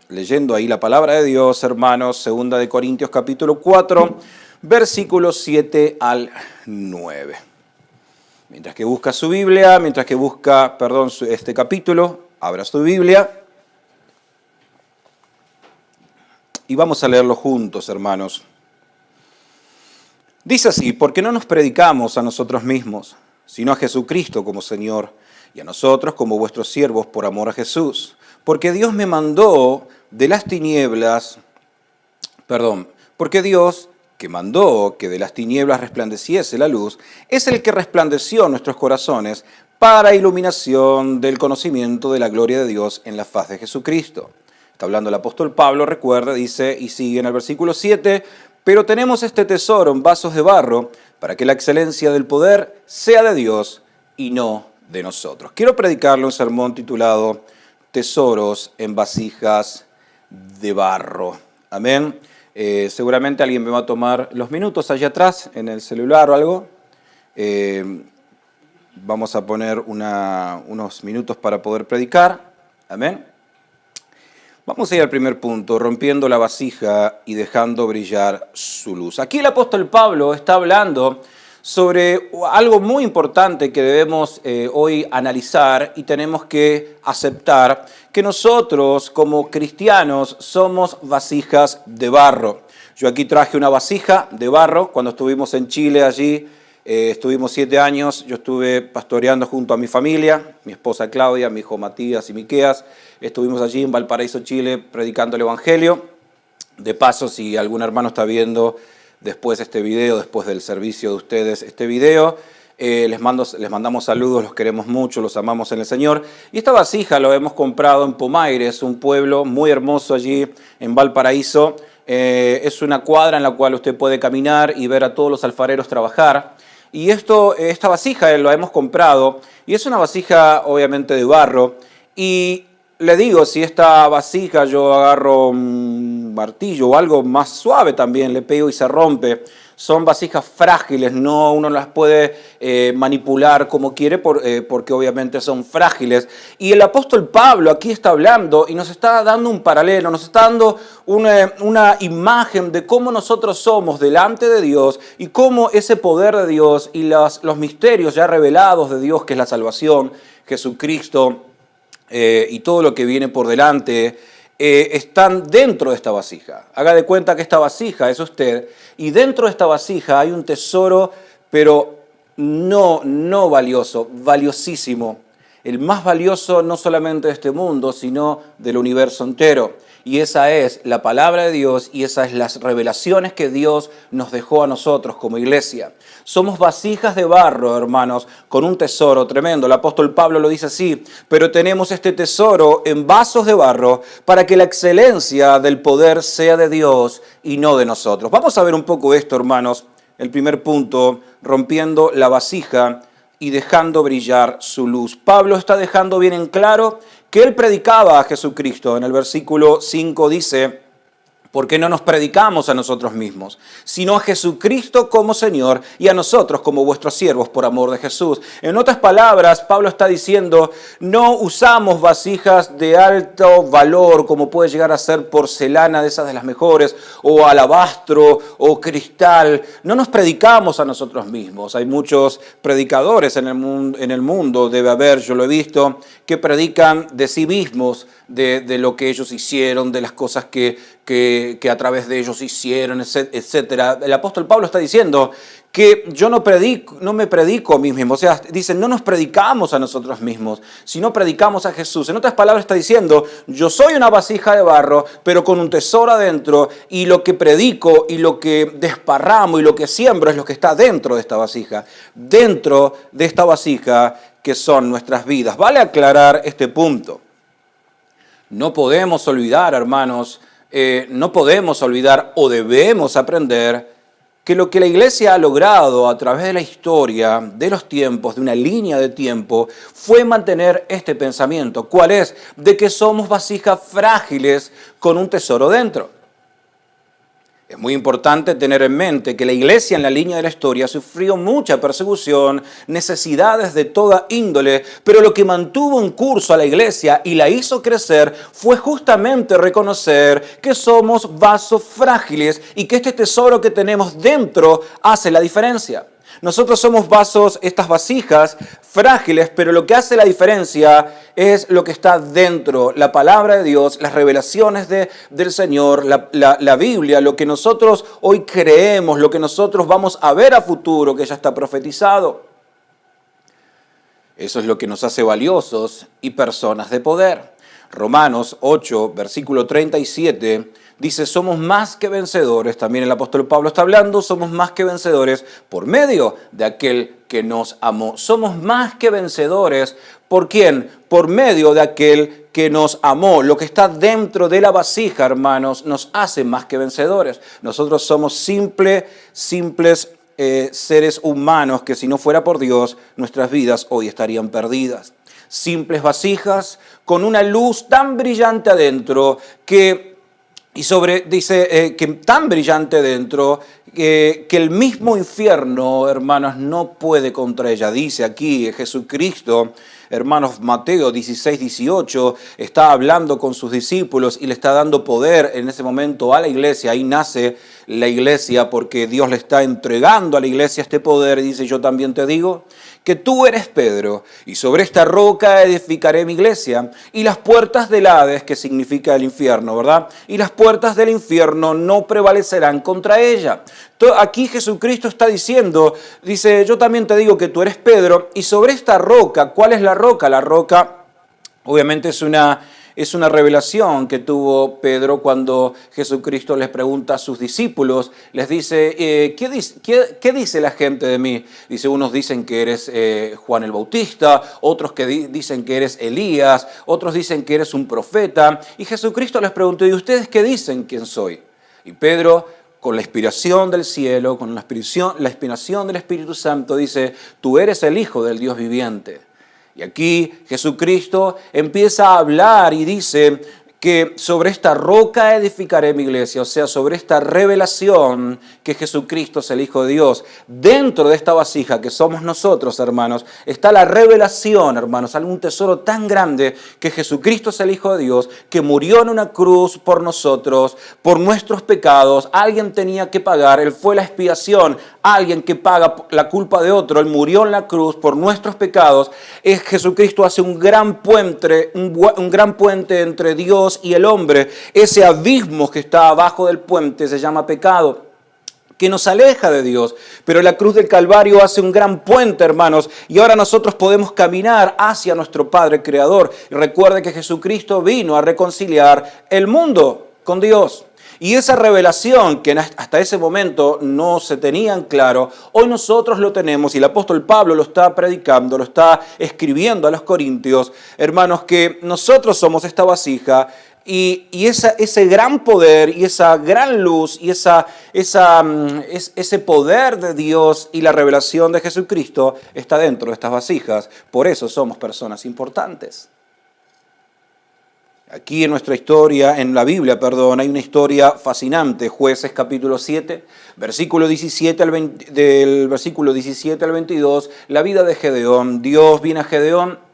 leyendo ahí la palabra de Dios, hermanos, 2 Corintios capítulo 4, versículos 7 al 9. Mientras que busca su Biblia, este capítulo, abra su Biblia y vamos a leerlo juntos, hermanos. Dice así: porque no nos predicamos a nosotros mismos, sino a Jesucristo como Señor, y a nosotros como vuestros siervos por amor a Jesús. Porque Dios me mandó de las tinieblas, porque Dios, que mandó que de las tinieblas resplandeciese la luz, es el que resplandeció en nuestros corazones para iluminación del conocimiento de la gloria de Dios en la faz de Jesucristo. Está hablando el apóstol Pablo, recuerda, dice, y sigue en el versículo 7, pero tenemos este tesoro en vasos de barro, para que la excelencia del poder sea de Dios y no de nosotros. Quiero predicarle un sermón titulado Tesoros en vasijas de barro. Amén. Seguramente alguien me va a tomar los minutos allá atrás, en el celular o algo. Vamos a poner unos minutos para poder predicar. Amén. Vamos a ir al primer punto, rompiendo la vasija y dejando brillar su luz. Aquí el apóstol Pablo está hablando sobre algo muy importante que debemos hoy analizar y tenemos que aceptar, que nosotros como cristianos somos vasijas de barro. Yo aquí traje una vasija de barro cuando estuvimos en Chile allí. Estuvimos 7 años, yo estuve pastoreando junto a mi familia, mi esposa Claudia, mi hijo Matías y Miqueas. Estuvimos allí en Valparaíso, Chile, predicando el Evangelio. De paso, si algún hermano está viendo después este video, después del servicio de ustedes este video, les mandamos saludos, los queremos mucho, los amamos en el Señor. Y esta vasija lo hemos comprado en Pomaires, un pueblo muy hermoso allí en Valparaíso. Es una cuadra en la cual usted puede caminar y ver a todos los alfareros trabajar. Y esta vasija la hemos comprado y es una vasija obviamente de barro. Y le digo, si esta vasija yo agarro un martillo o algo más suave también, le pego y se rompe. Son vasijas frágiles, no uno las puede manipular como quiere porque obviamente son frágiles. Y el apóstol Pablo aquí está hablando y nos está dando un paralelo, nos está dando una imagen de cómo nosotros somos delante de Dios y cómo ese poder de Dios y los misterios ya revelados de Dios, que es la salvación, Jesucristo y todo lo que viene por delante, están dentro de esta vasija. Haga de cuenta que esta vasija es usted y dentro de esta vasija hay un tesoro, pero no valioso, valiosísimo. El más valioso no solamente de este mundo, sino del universo entero. Y esa es la palabra de Dios y esas son las revelaciones que Dios nos dejó a nosotros como iglesia. Somos vasijas de barro, hermanos, con un tesoro tremendo. El apóstol Pablo lo dice así: pero tenemos este tesoro en vasos de barro para que la excelencia del poder sea de Dios y no de nosotros. Vamos a ver un poco esto, hermanos. El primer punto, rompiendo la vasija y dejando brillar su luz. Pablo está dejando bien en claro que él predicaba a Jesucristo. En el versículo 5 dice: porque no nos predicamos a nosotros mismos, sino a Jesucristo como Señor y a nosotros como vuestros siervos por amor de Jesús. En otras palabras, Pablo está diciendo, no usamos vasijas de alto valor, como puede llegar a ser porcelana, de esas de las mejores, o alabastro, o cristal. No nos predicamos a nosotros mismos. Hay muchos predicadores en el mundo, debe haber, yo lo he visto, que predican de sí mismos, de lo que ellos hicieron, de las cosas que a través de ellos hicieron, etcétera. El apóstol Pablo está diciendo que yo no me predico a mí mismo. O sea, dicen, no nos predicamos a nosotros mismos, sino predicamos a Jesús. En otras palabras está diciendo, yo soy una vasija de barro, pero con un tesoro adentro, y lo que predico y lo que desparramo y lo que siembro es lo que está dentro de esta vasija. Dentro de esta vasija que son nuestras vidas. Vale aclarar este punto. No podemos olvidar, hermanos, no podemos olvidar o debemos aprender que lo que la iglesia ha logrado a través de la historia, de los tiempos, de una línea de tiempo, fue mantener este pensamiento. ¿Cuál es? De que somos vasijas frágiles con un tesoro dentro. Es muy importante tener en mente que la iglesia en la línea de la historia sufrió mucha persecución, necesidades de toda índole, pero lo que mantuvo en curso a la iglesia y la hizo crecer fue justamente reconocer que somos vasos frágiles y que este tesoro que tenemos dentro hace la diferencia. Nosotros somos vasos, estas vasijas frágiles, pero lo que hace la diferencia es lo que está dentro, la palabra de Dios, las revelaciones del Señor, la Biblia, lo que nosotros hoy creemos, lo que nosotros vamos a ver a futuro, que ya está profetizado. Eso es lo que nos hace valiosos y personas de poder. Romanos 8, versículo 37, dice, somos más que vencedores, también el apóstol Pablo está hablando, somos más que vencedores por medio de aquel que nos amó. Somos más que vencedores, ¿por quién? Por medio de aquel que nos amó. Lo que está dentro de la vasija, hermanos, nos hace más que vencedores. Nosotros somos simples seres humanos que si no fuera por Dios, nuestras vidas hoy estarían perdidas. Simples vasijas con una luz tan brillante adentro que tan brillante dentro que el mismo infierno, hermanos, no puede contra ella. Dice aquí Jesucristo, hermanos, Mateo 16, 18, está hablando con sus discípulos y le está dando poder en ese momento a la iglesia. Ahí nace la iglesia porque Dios le está entregando a la iglesia este poder. Y dice, yo también te digo que tú eres Pedro, y sobre esta roca edificaré mi iglesia, y las puertas del Hades, que significa el infierno, ¿verdad? Y las puertas del infierno no prevalecerán contra ella. Aquí Jesucristo está diciendo, dice, yo también te digo que tú eres Pedro, y sobre esta roca, ¿cuál es la roca? La roca, obviamente, es una revelación que tuvo Pedro cuando Jesucristo les pregunta a sus discípulos, les dice, ¿qué dice la gente de mí? Dice, unos dicen que eres Juan el Bautista, otros que dicen que eres Elías, otros dicen que eres un profeta. Y Jesucristo les preguntó, ¿y ustedes qué dicen quién soy? Y Pedro, con la inspiración del cielo, con la inspiración del Espíritu Santo, dice, tú eres el Hijo del Dios viviente. Y aquí Jesucristo empieza a hablar y dice que sobre esta roca edificaré mi iglesia, o sea, sobre esta revelación que Jesucristo es el Hijo de Dios. Dentro de esta vasija que somos nosotros, hermanos, está la revelación, hermanos, algún tesoro tan grande que Jesucristo es el Hijo de Dios, que murió en una cruz por nosotros, por nuestros pecados. Alguien tenía que pagar, Él fue la expiación, alguien que paga la culpa de otro, Él murió en la cruz por nuestros pecados. Jesucristo hace un gran puente entre Dios y el hombre. Ese abismo que está abajo del puente se llama pecado, que nos aleja de Dios. Pero la cruz del Calvario hace un gran puente, hermanos, y ahora nosotros podemos caminar hacia nuestro Padre Creador. Y recuerde que Jesucristo vino a reconciliar el mundo con Dios. Y esa revelación que hasta ese momento no se tenía en claro, hoy nosotros lo tenemos y el apóstol Pablo lo está predicando, lo está escribiendo a los corintios, hermanos, que nosotros somos esta vasija y ese gran poder y esa gran luz y ese poder de Dios y la revelación de Jesucristo está dentro de estas vasijas. Por eso somos personas importantes. Aquí en nuestra historia, en la Biblia, hay una historia fascinante. Jueces capítulo 7, versículo 17 del versículo 17 al 22, la vida de Gedeón. Dios viene a Gedeón,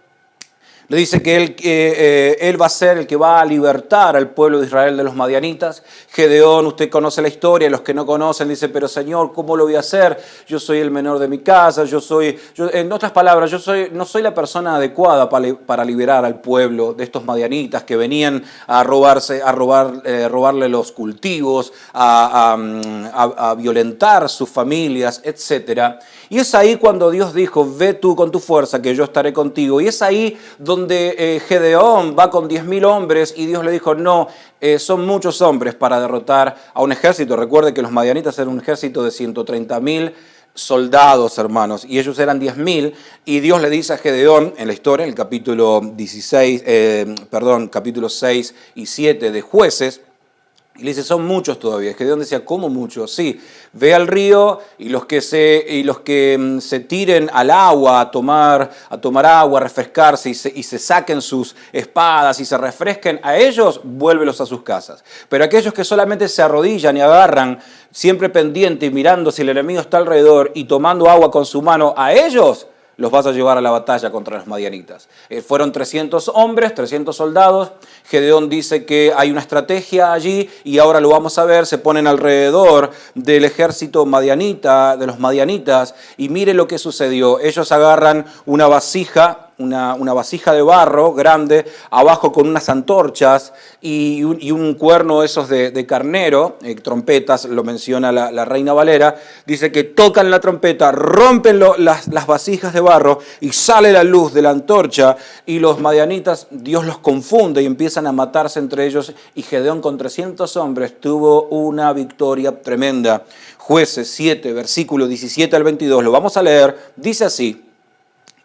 le dice que él va a ser el que va a libertar al pueblo de Israel de los madianitas. Gedeón, usted conoce la historia, los que no conocen, dice, pero Señor, ¿cómo lo voy a hacer? Yo soy el menor de mi casa, en otras palabras, no soy la persona adecuada para liberar al pueblo de estos madianitas que venían a robarle los cultivos, a violentar sus familias, etc. Y es ahí cuando Dios dijo, ve tú con tu fuerza que yo estaré contigo. Y es ahí donde Gedeón va con 10.000 hombres y Dios le dijo, no, son muchos hombres para derrotar a un ejército. Recuerde que los madianitas eran un ejército de 130.000 soldados, hermanos, y ellos eran 10.000, y Dios le dice a Gedeón, en la historia, en el capítulo 6 y 7 de Jueces, Y le dice, son muchos todavía. Gedeón decía, ¿cómo muchos? Sí, ve al río y los que se tiren al agua a tomar agua, a refrescarse y se saquen sus espadas y se refresquen, a ellos vuélvelos a sus casas. Pero aquellos que solamente se arrodillan y agarran, siempre pendiente y mirando si el enemigo está alrededor y tomando agua con su mano, a ellos los vas a llevar a la batalla contra los madianitas. Fueron 300 hombres, 300 soldados. Gedeón dice que hay una estrategia allí y ahora lo vamos a ver. Se ponen alrededor del ejército madianita, de los madianitas, y mire lo que sucedió. Ellos agarran una vasija de barro grande, abajo con unas antorchas y un cuerno esos de carnero, trompetas, lo menciona la Reina Valera, dice que tocan la trompeta, rompen las vasijas de barro y sale la luz de la antorcha y los madianitas, Dios los confunde y empiezan a matarse entre ellos y Gedeón con 300 hombres tuvo una victoria tremenda. Jueces 7, versículo 17 al 22, lo vamos a leer, dice así.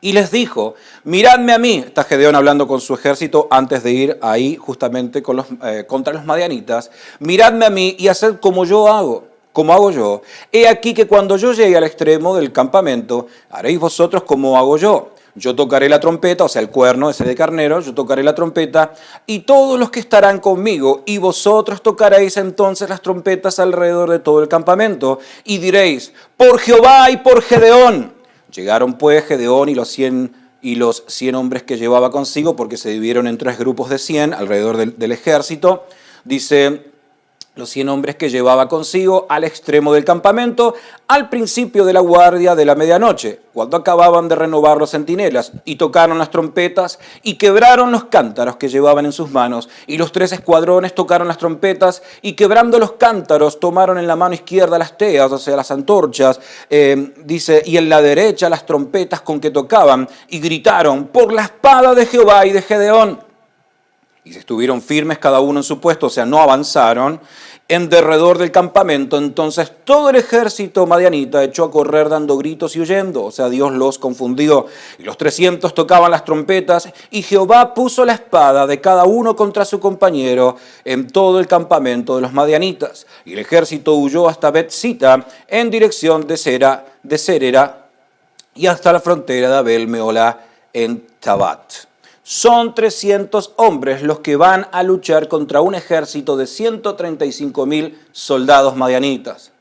Y les dijo, miradme a mí, está Gedeón hablando con su ejército antes de ir ahí justamente contra los madianitas, miradme a mí y haced como hago yo. He aquí que cuando yo llegue al extremo del campamento, haréis vosotros como hago yo. Yo tocaré la trompeta, o sea, el cuerno ese de carnero, yo tocaré la trompeta, y todos los que estarán conmigo, y vosotros tocaréis entonces las trompetas alrededor de todo el campamento, y diréis, por Jehová y por Gedeón. Llegaron pues Gedeón y los 100 hombres que llevaba consigo, porque se dividieron en 3 grupos de 100 alrededor del ejército. Dice, los 100 hombres que llevaba consigo al extremo del campamento, al principio de la guardia de la medianoche, cuando acababan de renovar los centinelas, y tocaron las trompetas y quebraron los cántaros que llevaban en sus manos, y los 3 escuadrones tocaron las trompetas y quebrando los cántaros tomaron en la mano izquierda las teas, o sea, las antorchas, dice, y en la derecha las trompetas con que tocaban, y gritaron, por la espada de Jehová y de Gedeón. Y se estuvieron firmes cada uno en su puesto, o sea, no avanzaron, en derredor del campamento. Entonces todo el ejército madianita echó a correr dando gritos y huyendo, o sea, Dios los confundió. Y los 300 tocaban las trompetas, y Jehová puso la espada de cada uno contra su compañero en todo el campamento de los madianitas. Y el ejército huyó hasta Bet-sita en dirección de Serera y hasta la frontera de Abel-Meolá en Tabat. Son 300 hombres los que van a luchar contra un ejército de 135.000 soldados madianitas.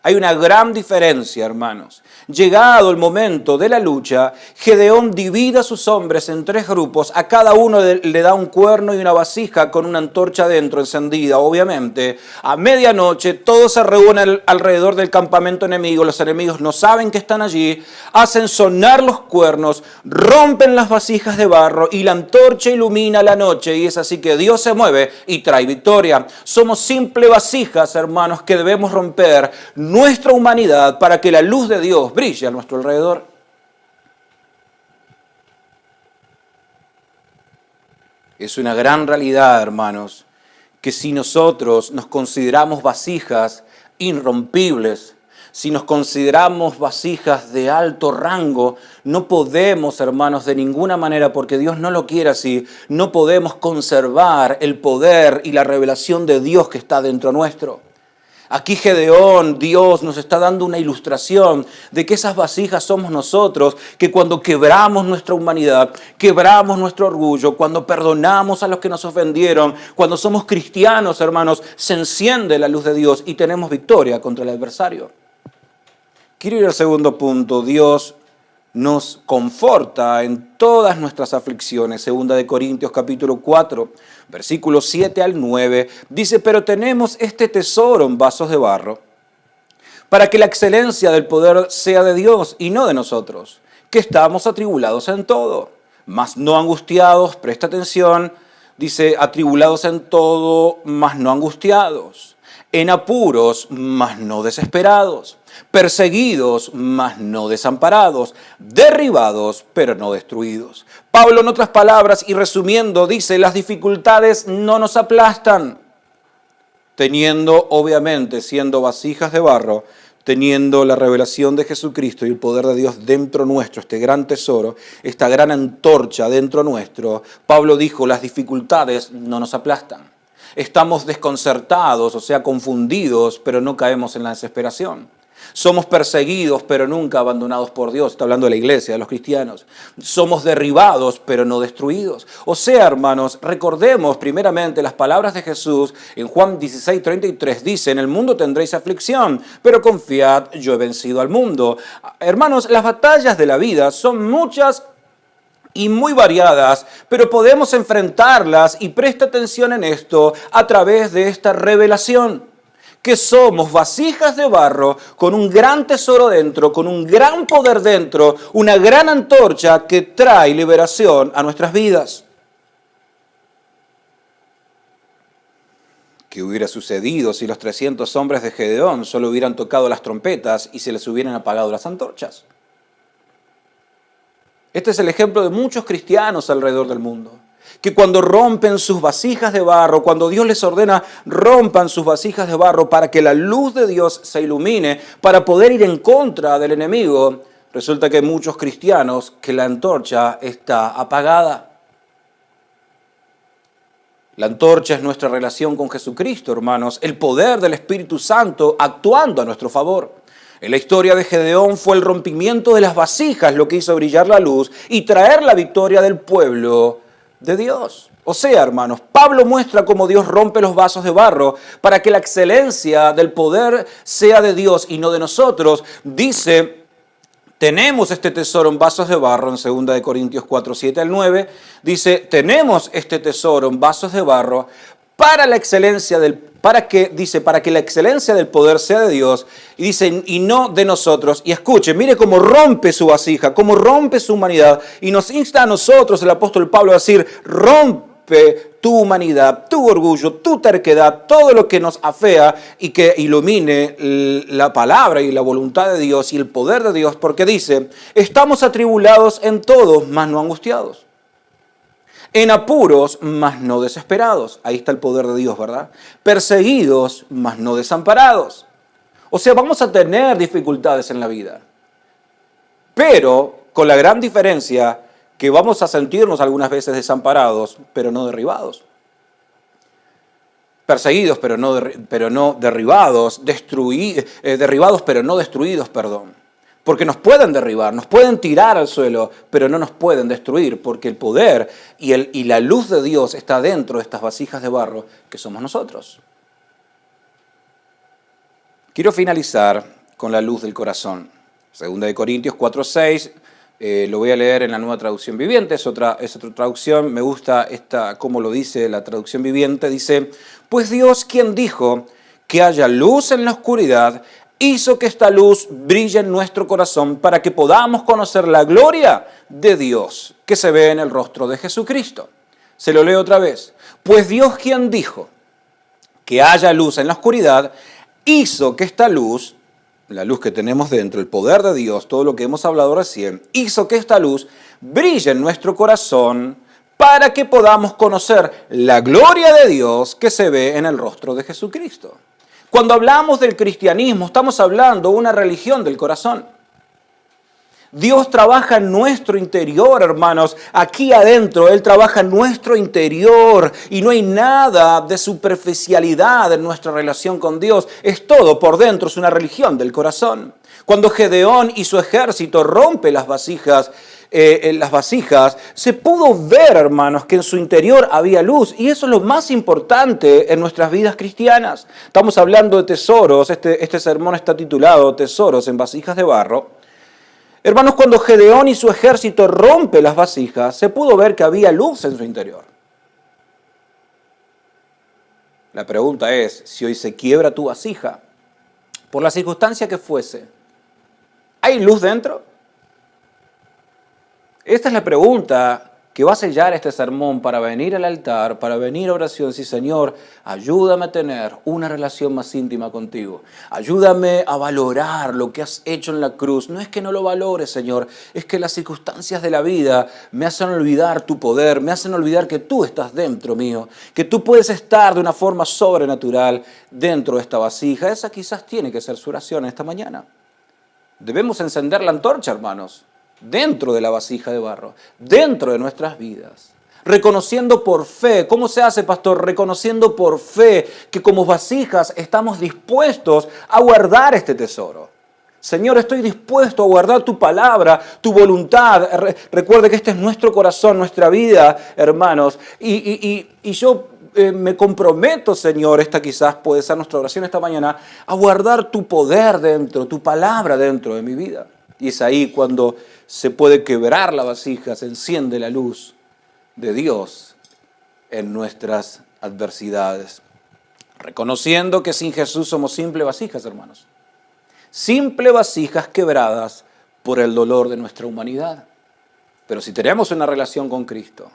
Hay una gran diferencia, hermanos. Llegado el momento de la lucha, Gedeón divide a sus hombres en 3 grupos, a cada uno le da un cuerno y una vasija con una antorcha dentro encendida, obviamente. A medianoche todos se reúnen alrededor del campamento enemigo, los enemigos no saben que están allí, hacen sonar los cuernos, rompen las vasijas de barro y la antorcha ilumina la noche, y es así que Dios se mueve y trae victoria. Somos simples vasijas, hermanos, que debemos romper nuestra humanidad para que la luz de Dios brille a nuestro alrededor. Es una gran realidad, hermanos, que si nosotros nos consideramos vasijas irrompibles, si nos consideramos vasijas de alto rango, no podemos, hermanos, de ninguna manera, porque Dios no lo quiere así, no podemos conservar el poder y la revelación de Dios que está dentro nuestro. Aquí Gedeón, Dios nos está dando una ilustración de que esas vasijas somos nosotros, que cuando quebramos nuestra humanidad, quebramos nuestro orgullo, cuando perdonamos a los que nos ofendieron, cuando somos cristianos, hermanos, se enciende la luz de Dios y tenemos victoria contra el adversario. Quiero ir al segundo punto. Dios nos conforta en todas nuestras aflicciones. 2 Corintios capítulo 4, versículos 7 al 9, dice, pero tenemos este tesoro en vasos de barro, para que la excelencia del poder sea de Dios y no de nosotros, que estamos atribulados en todo, mas no angustiados, presta atención, dice, atribulados en todo, mas no angustiados, en apuros, mas no desesperados, perseguidos, mas no desamparados, derribados, pero no destruidos. Pablo, en otras palabras, y resumiendo, dice, las dificultades no nos aplastan, teniendo, obviamente, siendo vasijas de barro, teniendo la revelación de Jesucristo y el poder de Dios dentro nuestro, este gran tesoro, esta gran antorcha dentro nuestro. Pablo dijo, las dificultades no nos aplastan. Estamos desconcertados, o sea, confundidos, pero no caemos en la desesperación. Somos perseguidos, pero nunca abandonados por Dios. Está hablando de la iglesia, de los cristianos. Somos derribados, pero no destruidos. O sea, hermanos, recordemos primeramente las palabras de Jesús en Juan 16:33. Dice, en el mundo tendréis aflicción, pero confiad, yo he vencido al mundo. Hermanos, las batallas de la vida son muchas y muy variadas, pero podemos enfrentarlas, y presta atención en esto, a través de esta revelación, que somos vasijas de barro con un gran tesoro dentro, con un gran poder dentro, una gran antorcha que trae liberación a nuestras vidas. ¿Qué hubiera sucedido si los 300 hombres de Gedeón solo hubieran tocado las trompetas y se les hubieran apagado las antorchas? Este es el ejemplo de muchos cristianos alrededor del mundo, que cuando rompen sus vasijas de barro, cuando Dios les ordena, rompan sus vasijas de barro para que la luz de Dios se ilumine, para poder ir en contra del enemigo, resulta que hay muchos cristianos que la antorcha está apagada. La antorcha es nuestra relación con Jesucristo, hermanos, el poder del Espíritu Santo actuando a nuestro favor. En la historia de Gedeón fue el rompimiento de las vasijas lo que hizo brillar la luz y traer la victoria del pueblo de Dios. O sea, hermanos, Pablo muestra cómo Dios rompe los vasos de barro para que la excelencia del poder sea de Dios y no de nosotros. Dice, tenemos este tesoro en vasos de barro, en 2 de Corintios 4, 7 al 9. Dice, tenemos este tesoro en vasos de barro para la excelencia para que la excelencia del poder sea de Dios, y dice, y no de nosotros. Y escuche, mire cómo rompe su vasija, cómo rompe su humanidad, y nos insta a nosotros, el apóstol Pablo, a decir, rompe tu humanidad, tu orgullo, tu terquedad, todo lo que nos afea, y que ilumine la palabra y la voluntad de Dios y el poder de Dios, porque dice, estamos atribulados en todo, mas no angustiados. En apuros, mas no desesperados. Ahí está el poder de Dios, ¿verdad? Perseguidos, mas no desamparados. O sea, vamos a tener dificultades en la vida, pero con la gran diferencia que vamos a sentirnos algunas veces desamparados, pero no derribados. Perseguidos, pero no derribados. Derribados, pero no destruidos, perdón. Porque nos pueden derribar, nos pueden tirar al suelo, pero no nos pueden destruir, porque el poder y la luz de Dios está dentro de estas vasijas de barro que somos nosotros. Quiero finalizar con la luz del corazón. 2 de Corintios 4:6, lo voy a leer en la Nueva Traducción Viviente, es otra traducción, me gusta cómo lo dice la Traducción Viviente, dice, pues Dios, quien dijo que haya luz en la oscuridad, hizo que esta luz brille en nuestro corazón para que podamos conocer la gloria de Dios que se ve en el rostro de Jesucristo. Se lo leo otra vez. Pues Dios, quien dijo que haya luz en la oscuridad, hizo que esta luz, la luz que tenemos dentro, el poder de Dios, todo lo que hemos hablado recién, hizo que esta luz brille en nuestro corazón para que podamos conocer la gloria de Dios que se ve en el rostro de Jesucristo. Cuando hablamos del cristianismo, estamos hablando de una religión del corazón. Dios trabaja en nuestro interior, hermanos. Aquí adentro, Él trabaja en nuestro interior. Y no hay nada de superficialidad en nuestra relación con Dios. Es todo por dentro, es una religión del corazón. Cuando Gedeón y su ejército rompe las vasijas, se pudo ver, hermanos, que en su interior había luz, y eso es lo más importante en nuestras vidas cristianas. Estamos hablando de tesoros, este sermón está titulado Tesoros en vasijas de barro. Hermanos, cuando Gedeón y su ejército rompe las vasijas, se pudo ver que había luz en su interior. La pregunta es, si hoy se quiebra tu vasija, por la circunstancia que fuese, ¿hay luz dentro? Esta es la pregunta que va a sellar este sermón para venir al altar, para venir a oración. Sí, Señor, ayúdame a tener una relación más íntima contigo. Ayúdame a valorar lo que has hecho en la cruz. No es que no lo valores, Señor, es que las circunstancias de la vida me hacen olvidar tu poder, me hacen olvidar que tú estás dentro mío, que tú puedes estar de una forma sobrenatural dentro de esta vasija. Esa quizás tiene que ser su oración esta mañana. Debemos encender la antorcha, hermanos, dentro de la vasija de barro, dentro de nuestras vidas. reconociendo por fe. ¿Cómo se hace, pastor? Reconociendo por fe que como vasijas estamos dispuestos a guardar este tesoro. Señor, estoy dispuesto a guardar tu palabra, tu voluntad. Recuerde que este es nuestro corazón, nuestra vida, hermanos. Y yo me comprometo, Señor, esta quizás puede ser nuestra oración esta mañana, a guardar tu poder dentro, tu palabra dentro de mi vida. Y es ahí cuando se puede quebrar la vasija, se enciende la luz de Dios en nuestras adversidades. Reconociendo que sin Jesús somos simples vasijas, hermanos. Simples vasijas quebradas por el dolor de nuestra humanidad. Pero si tenemos una relación con Cristo,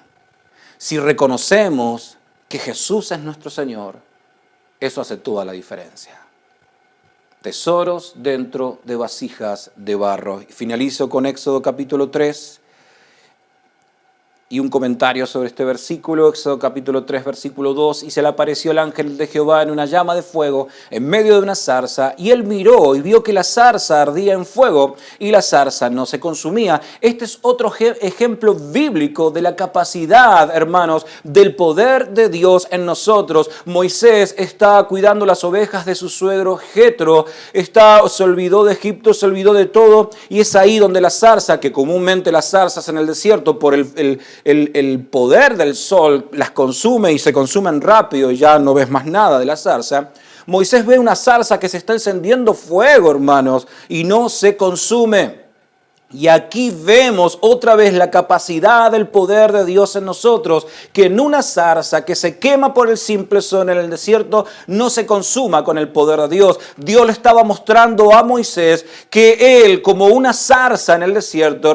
si reconocemos que Jesús es nuestro Señor, eso hace toda la diferencia. Tesoros dentro de vasijas de barro. Y finalizo con Éxodo capítulo 3 y un comentario sobre este versículo. Éxodo capítulo 3, versículo 2. Y se le apareció el ángel de Jehová en una llama de fuego en medio de una zarza. Y él miró y vio que la zarza ardía en fuego y la zarza no se consumía. Este es otro ejemplo bíblico de la capacidad, hermanos, del poder de Dios en nosotros. Moisés está cuidando las ovejas de su suegro Jetro. Se olvidó de Egipto, se olvidó de todo. Y es ahí donde la zarza, que comúnmente las zarzas en el desierto por el poder del sol las consume y se consumen rápido y ya no ves más nada de la zarza. Moisés ve una zarza que se está encendiendo fuego, hermanos, y no se consume. Y aquí vemos otra vez la capacidad del poder de Dios en nosotros, que en una zarza que se quema por el simple sol en el desierto, no se consuma con el poder de Dios. Dios le estaba mostrando a Moisés que él, como una zarza en el desierto,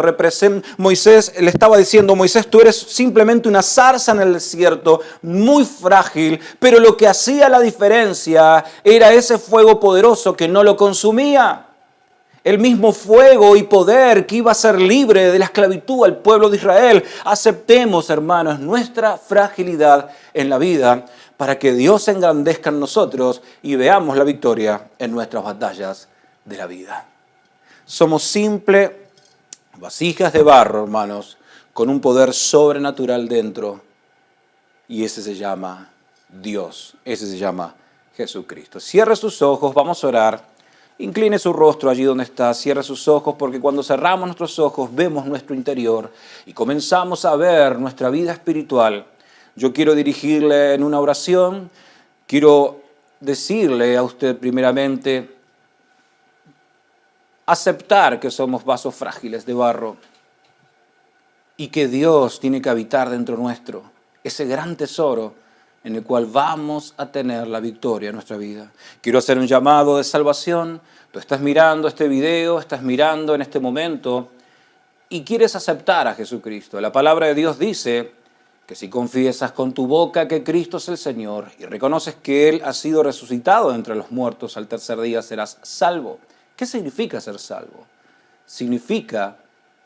Moisés le estaba diciendo: Moisés, tú eres simplemente una zarza en el desierto, muy frágil, pero lo que hacía la diferencia era ese fuego poderoso que no lo consumía. El mismo fuego y poder que iba a ser libre de la esclavitud al pueblo de Israel. Aceptemos, hermanos, nuestra fragilidad en la vida para que Dios se engrandezca en nosotros y veamos la victoria en nuestras batallas de la vida. Somos simples vasijas de barro, hermanos, con un poder sobrenatural dentro, y ese se llama Dios, ese se llama Jesucristo. Cierre sus ojos, vamos a orar. Incline su rostro allí donde está, cierre sus ojos, porque cuando cerramos nuestros ojos vemos nuestro interior y comenzamos a ver nuestra vida espiritual. Yo quiero dirigirle en una oración, quiero decirle a usted primeramente, aceptar que somos vasos frágiles de barro y que Dios tiene que habitar dentro nuestro, ese gran tesoro en el cual vamos a tener la victoria en nuestra vida. Quiero hacer un llamado de salvación. Tú estás mirando este video, estás mirando en este momento y quieres aceptar a Jesucristo. La palabra de Dios dice que si confiesas con tu boca que Cristo es el Señor y reconoces que Él ha sido resucitado entre los muertos, al tercer día serás salvo. ¿Qué significa ser salvo? Significa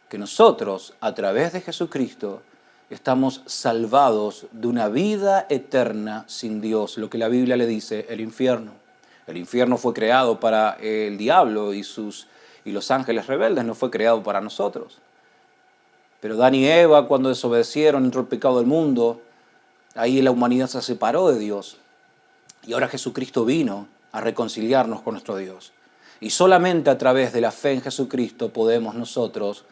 que nosotros, a través de Jesucristo, estamos salvados de una vida eterna sin Dios, lo que la Biblia le dice el infierno. El infierno fue creado para el diablo y los ángeles rebeldes, no fue creado para nosotros. Pero Adán y Eva, cuando desobedecieron, entró el pecado del mundo, ahí la humanidad se separó de Dios. Y ahora Jesucristo vino a reconciliarnos con nuestro Dios. Y solamente a través de la fe en Jesucristo podemos nosotros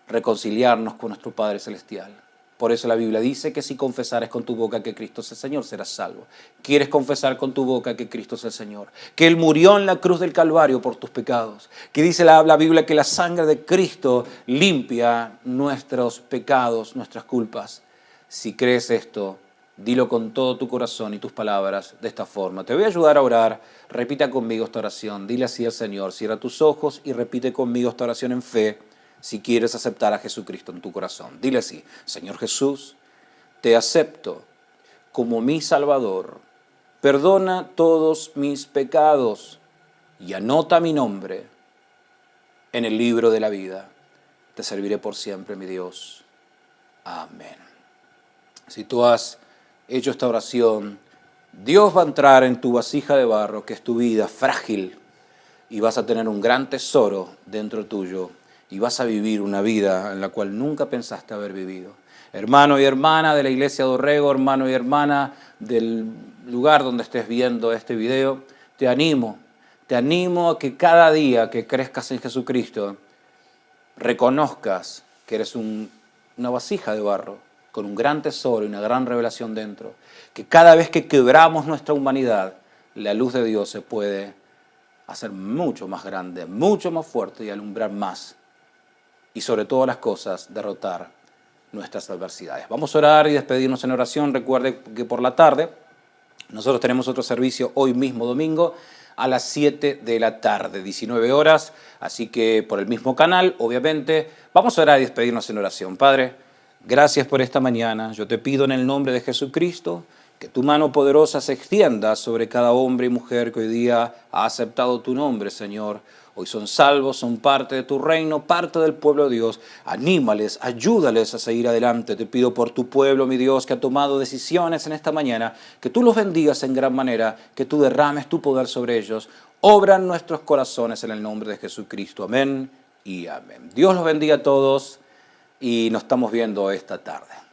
reconciliarnos con nuestro Padre Celestial. Por eso la Biblia dice que si confesares con tu boca que Cristo es el Señor, serás salvo. ¿Quieres confesar con tu boca que Cristo es el Señor? Que Él murió en la cruz del Calvario por tus pecados. Que dice la Biblia que la sangre de Cristo limpia nuestros pecados, nuestras culpas. Si crees esto, dilo con todo tu corazón y tus palabras de esta forma. Te voy a ayudar a orar. Repita conmigo esta oración. Dile así al Señor. Cierra tus ojos y repite conmigo esta oración en fe. Si quieres aceptar a Jesucristo en tu corazón, dile así: Señor Jesús, te acepto como mi Salvador. Perdona todos mis pecados y anota mi nombre en el libro de la vida. Te serviré por siempre, mi Dios. Amén. Si tú has hecho esta oración, Dios va a entrar en tu vasija de barro, que es tu vida frágil, y vas a tener un gran tesoro dentro tuyo. Y vas a vivir una vida en la cual nunca pensaste haber vivido. Hermano y hermana de la Iglesia Dorrego, hermano y hermana del lugar donde estés viendo este video, te animo a que cada día que crezcas en Jesucristo, reconozcas que eres una vasija de barro, con un gran tesoro y una gran revelación dentro, que cada vez que quebramos nuestra humanidad, la luz de Dios se puede hacer mucho más grande, mucho más fuerte y alumbrar más. Y sobre todas las cosas, derrotar nuestras adversidades. Vamos a orar y despedirnos en oración. Recuerde que por la tarde nosotros tenemos otro servicio hoy mismo domingo a las 7 de la tarde, 19 horas. Así que por el mismo canal, obviamente, vamos a orar y despedirnos en oración. Padre, gracias por esta mañana. Yo te pido en el nombre de Jesucristo que tu mano poderosa se extienda sobre cada hombre y mujer que hoy día ha aceptado tu nombre, Señor. Hoy son salvos, son parte de tu reino, parte del pueblo de Dios. Anímales, ayúdales a seguir adelante. Te pido por tu pueblo, mi Dios, que ha tomado decisiones en esta mañana, que tú los bendigas en gran manera, que tú derrames tu poder sobre ellos. Obra en nuestros corazones en el nombre de Jesucristo. Amén y amén. Dios los bendiga a todos y nos estamos viendo esta tarde.